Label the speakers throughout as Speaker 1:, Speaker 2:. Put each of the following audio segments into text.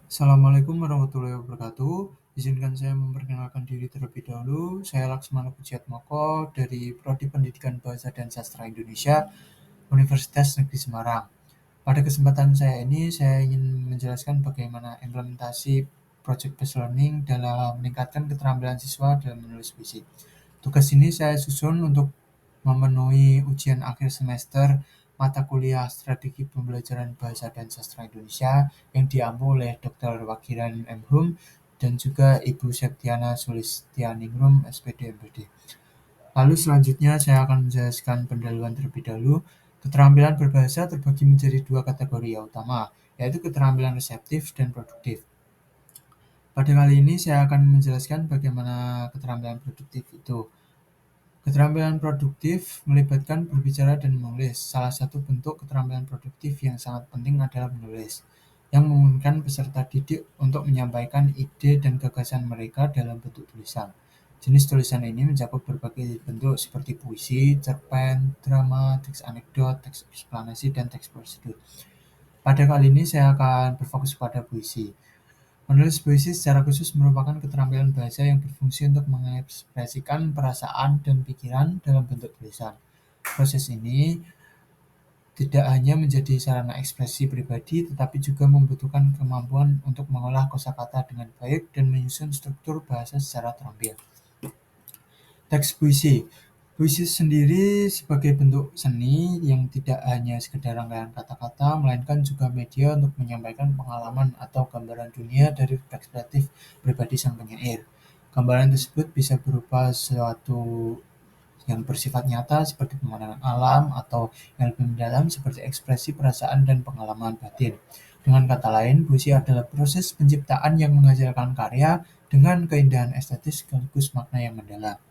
Speaker 1: Assalamualaikum warahmatullahi wabarakatuh. Izinkan saya memperkenalkan diri terlebih dahulu. Saya Laksmana Pujiatmoko dari Prodi Pendidikan Bahasa dan Sastra Indonesia, Universitas Negeri Semarang. Pada kesempatan saya ini, saya ingin menjelaskan bagaimana implementasi Project Based Learning dalam meningkatkan keterampilan siswa dalam menulis puisi. Tugas ini saya susun untuk memenuhi ujian akhir semester mata kuliah Strategi Pembelajaran Bahasa dan Sastra Indonesia yang diampu oleh Dr. Wagiran M. Hum dan juga Ibu Septiana Sulistianingrum, SPD MPD. Lalu selanjutnya saya akan menjelaskan pendahuluan terlebih dahulu. Keterampilan berbahasa terbagi menjadi dua kategori yang utama, yaitu keterampilan reseptif dan produktif. Pada kali ini saya akan menjelaskan bagaimana keterampilan produktif itu. Keterampilan produktif melibatkan berbicara dan menulis. Salah satu bentuk keterampilan produktif yang sangat penting adalah menulis, yang memungkinkan peserta didik untuk menyampaikan ide dan gagasan mereka dalam bentuk tulisan. Jenis tulisan ini mencakup berbagai bentuk seperti puisi, cerpen, drama, teks anekdot, teks eksplanasi, dan teks prosedur. Pada kali ini saya akan berfokus pada puisi. Menulis puisi secara khusus merupakan keterampilan bahasa yang berfungsi untuk mengekspresikan perasaan dan pikiran dalam bentuk tulisan. Proses ini tidak hanya menjadi sarana ekspresi pribadi, tetapi juga membutuhkan kemampuan untuk mengolah kosakata dengan baik dan menyusun struktur bahasa secara terampil. Teks puisi. Puisi sendiri sebagai bentuk seni yang tidak hanya sekedar rangkaian kata-kata, melainkan juga media untuk menyampaikan pengalaman atau gambaran dunia dari perspektif pribadi sang penyair. Gambaran tersebut bisa berupa sesuatu yang bersifat nyata seperti pemandangan alam atau yang lebih mendalam seperti ekspresi perasaan dan pengalaman batin. Dengan kata lain, puisi adalah proses penciptaan yang menghasilkan karya dengan keindahan estetis sekaligus makna yang mendalam.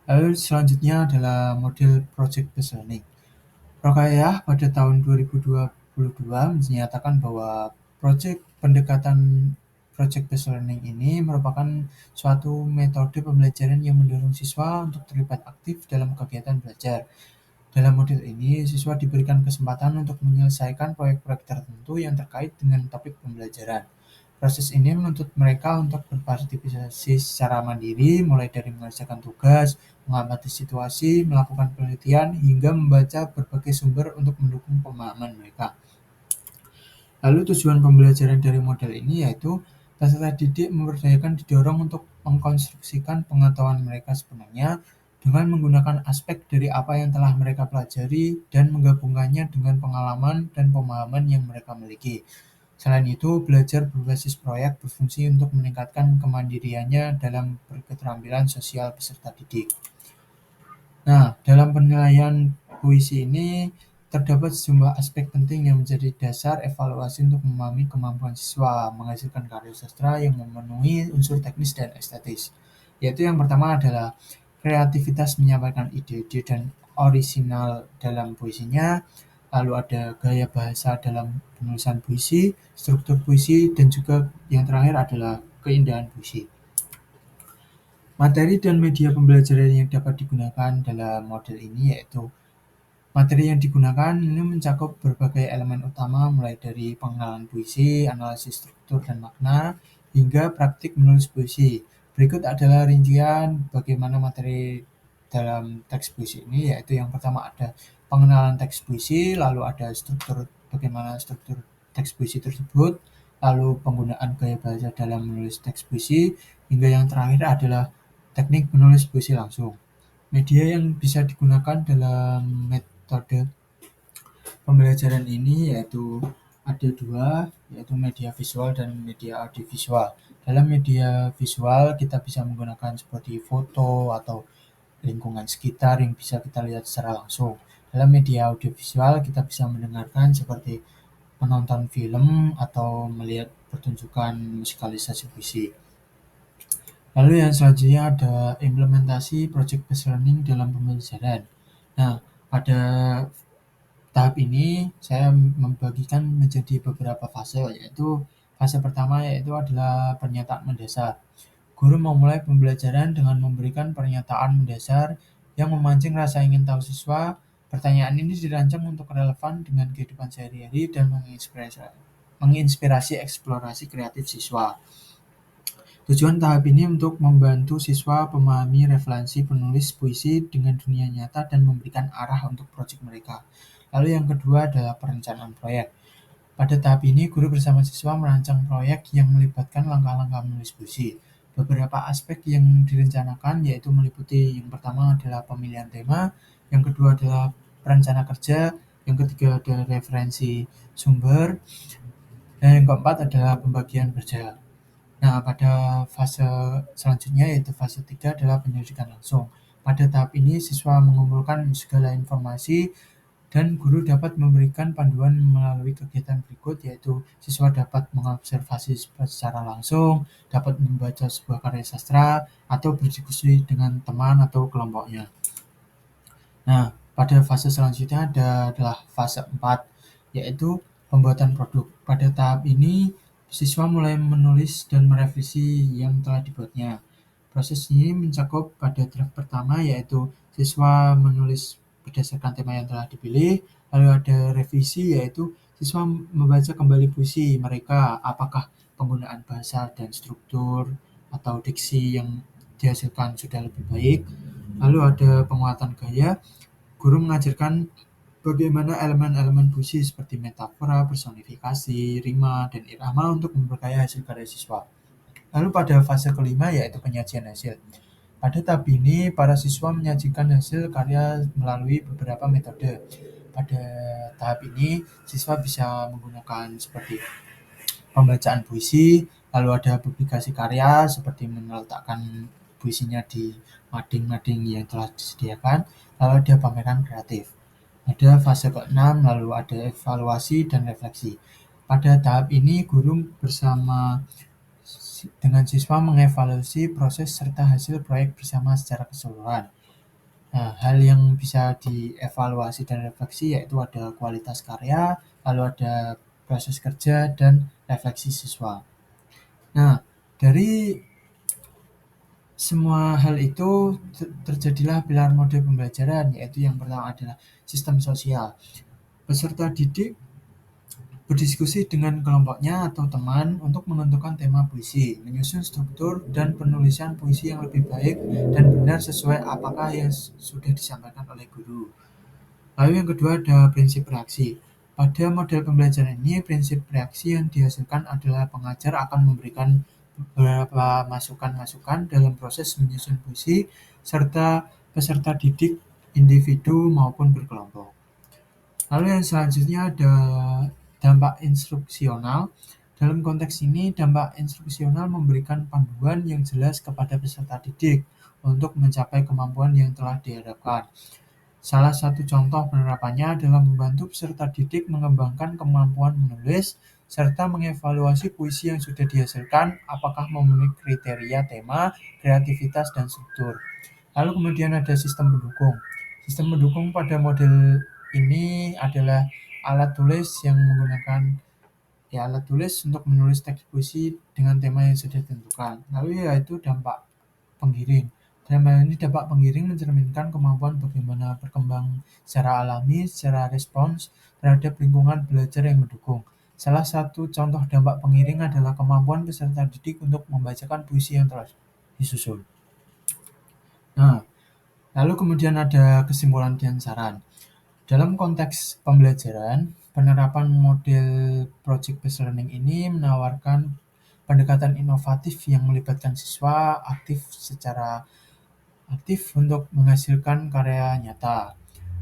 Speaker 1: Lalu selanjutnya adalah model Project Based Learning. Rokayah pada tahun 2022 menyatakan bahwa pendekatan Project Based Learning ini merupakan suatu metode pembelajaran yang mendorong siswa untuk terlibat aktif dalam kegiatan belajar. Dalam model ini, siswa diberikan kesempatan untuk menyelesaikan proyek-proyek tertentu yang terkait dengan topik pembelajaran. Proses ini menuntut mereka untuk berpartisipasi secara mandiri, mulai dari mengerjakan tugas, mengamati situasi, melakukan penelitian, hingga membaca berbagai sumber untuk mendukung pemahaman mereka. Lalu tujuan pembelajaran dari model ini yaitu peserta didik memberdayakan didorong untuk mengkonstruksikan pengetahuan mereka sepenuhnya dengan menggunakan aspek dari apa yang telah mereka pelajari dan menggabungkannya dengan pengalaman dan pemahaman yang mereka miliki. Selain itu, belajar berbasis proyek berfungsi untuk meningkatkan kemandiriannya dalam berketerampilan sosial peserta didik. Nah, dalam penilaian puisi ini terdapat sejumlah aspek penting yang menjadi dasar evaluasi untuk memahami kemampuan siswa menghasilkan karya sastra yang memenuhi unsur teknis dan estetis. Yaitu yang pertama adalah kreativitas menyampaikan ide-ide dan orisinal dalam puisinya, lalu ada gaya bahasa dalam penulisan puisi, struktur puisi, dan juga yang terakhir adalah keindahan puisi. Materi dan media pembelajaran yang dapat digunakan dalam model ini yaitu materi yang digunakan ini mencakup berbagai elemen utama mulai dari pengenalan puisi, analisis struktur dan makna, hingga praktik menulis puisi. Berikut adalah rincian bagaimana materi dalam teks puisi ini, yaitu yang pertama ada pengenalan teks puisi, lalu ada bagaimana struktur teks puisi tersebut, lalu penggunaan gaya bahasa dalam menulis teks puisi, hingga yang terakhir adalah teknik menulis puisi langsung. Media yang bisa digunakan dalam metode pembelajaran ini yaitu ada dua, yaitu media visual dan media audiovisual. Dalam media visual kita bisa menggunakan seperti foto atau lingkungan sekitar yang bisa kita lihat secara langsung. Dalam media audiovisual kita bisa mendengarkan seperti menonton film atau melihat pertunjukan musikalisasi puisi. Lalu yang selanjutnya ada implementasi project based learning dalam pembelajaran. Nah, pada tahap ini saya membagikan menjadi beberapa fase, yaitu fase pertama yaitu adalah pernyataan mendasar. Guru memulai pembelajaran dengan memberikan pernyataan mendasar yang memancing rasa ingin tahu siswa. Pertanyaan ini dirancang untuk relevan dengan kehidupan sehari-hari dan menginspirasi eksplorasi kreatif siswa. Tujuan tahap ini untuk membantu siswa memahami referensi penulis puisi dengan dunia nyata dan memberikan arah untuk proyek mereka. Lalu yang kedua adalah perencanaan proyek. Pada tahap ini, guru bersama siswa merancang proyek yang melibatkan langkah-langkah menulis puisi. Beberapa aspek yang direncanakan yaitu meliputi yang pertama adalah pemilihan tema, yang kedua adalah perencana kerja, yang ketiga ada referensi sumber, dan yang keempat adalah pembagian kerja. Nah, pada fase selanjutnya yaitu fase 3 adalah penyelidikan langsung. Pada tahap ini, siswa mengumpulkan segala informasi dan guru dapat memberikan panduan melalui kegiatan berikut, yaitu siswa dapat mengobservasi secara langsung, dapat membaca sebuah karya sastra, atau berdiskusi dengan teman atau kelompoknya. Nah, pada fase selanjutnya adalah fase 4, yaitu pembuatan produk. Pada tahap ini, siswa mulai menulis dan merevisi yang telah dibuatnya. Proses ini mencakup pada draft pertama, yaitu siswa menulis berdasarkan tema yang telah dipilih, lalu ada revisi, yaitu siswa membaca kembali puisi mereka, apakah penggunaan bahasa dan struktur atau diksi yang dihasilkan sudah lebih baik. Lalu ada penguatan gaya, guru mengajarkan bagaimana elemen-elemen puisi seperti metafora, personifikasi, rima, dan irama untuk memperkaya hasil karya siswa. Lalu pada fase kelima yaitu penyajian hasil. Pada tahap ini, para siswa menyajikan hasil karya melalui beberapa metode. Pada tahap ini, siswa bisa menggunakan seperti pembacaan puisi, lalu ada publikasi karya seperti meletakkan puisinya di mading-mading yang telah disediakan, lalu ada pameran kreatif. Ada fase ke-6, lalu ada evaluasi dan refleksi. Pada tahap ini, guru bersama dengan siswa mengevaluasi proses serta hasil proyek bersama secara keseluruhan. Nah, hal yang bisa dievaluasi dan refleksi yaitu ada kualitas karya, lalu ada proses kerja, dan refleksi siswa. Nah, dari semua hal itu terjadilah pilar model pembelajaran, yaitu yang pertama adalah sistem sosial. Peserta didik berdiskusi dengan kelompoknya atau teman untuk menentukan tema puisi, menyusun struktur dan penulisan puisi yang lebih baik dan benar sesuai apakah yang sudah disampaikan oleh guru. Lalu yang kedua ada prinsip reaksi. Pada model pembelajaran ini, prinsip reaksi yang dihasilkan adalah pengajar akan memberikan beberapa masukan-masukan dalam proses menyusun puisi, serta peserta didik individu maupun berkelompok. Lalu yang selanjutnya ada dampak instruksional. Dalam konteks ini, dampak instruksional memberikan panduan yang jelas kepada peserta didik untuk mencapai kemampuan yang telah diharapkan. Salah satu contoh penerapannya adalah membantu peserta didik mengembangkan kemampuan menulis, serta mengevaluasi puisi yang sudah dihasilkan apakah memenuhi kriteria tema, kreativitas, dan struktur. Lalu kemudian ada sistem pendukung. Sistem pendukung pada model ini adalah alat tulis yang menggunakan alat tulis untuk menulis teks puisi dengan tema yang sudah ditentukan. Lalu yaitu dampak penggiring. Dalam hal ini dampak penggiring mencerminkan kemampuan bagaimana berkembang secara alami, secara respons terhadap lingkungan belajar yang mendukung. Salah satu contoh dampak pengiring adalah kemampuan peserta didik untuk membacakan puisi yang telah disusun. Nah, lalu kemudian ada kesimpulan dan saran. Dalam konteks pembelajaran, penerapan model project-based learning ini menawarkan pendekatan inovatif yang melibatkan siswa secara aktif untuk menghasilkan karya nyata.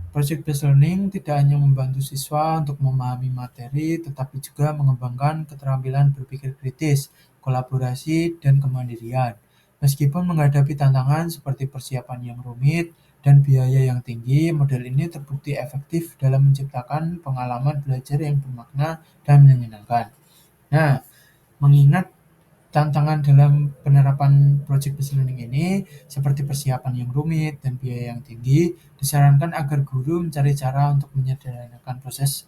Speaker 1: Project-based learning tidak hanya membantu siswa untuk memahami materi, tetapi juga mengembangkan keterampilan berpikir kritis, kolaborasi, dan kemandirian. Meskipun menghadapi tantangan seperti persiapan yang rumit dan biaya yang tinggi, model ini terbukti efektif dalam menciptakan pengalaman belajar yang bermakna dan menyenangkan. Nah, mengingat tantangan dalam penerapan project-based learning ini, seperti persiapan yang rumit dan biaya yang tinggi, disarankan agar guru mencari cara untuk menyederhanakan proses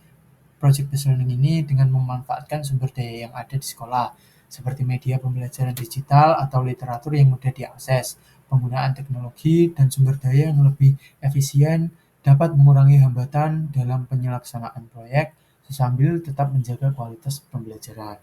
Speaker 1: project-based learning ini dengan memanfaatkan sumber daya yang ada di sekolah, seperti media pembelajaran digital atau literatur yang mudah diakses. Penggunaan teknologi dan sumber daya yang lebih efisien dapat mengurangi hambatan dalam penyelaksanaan proyek, sambil tetap menjaga kualitas pembelajaran.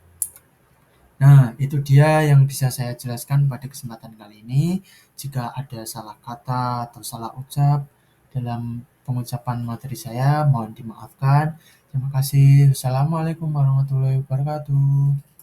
Speaker 1: Nah, itu dia yang bisa saya jelaskan pada kesempatan kali ini. Jika ada salah kata atau salah ucap dalam pengucapan materi saya, mohon dimaafkan. Terima kasih. Wassalamualaikum warahmatullahi wabarakatuh.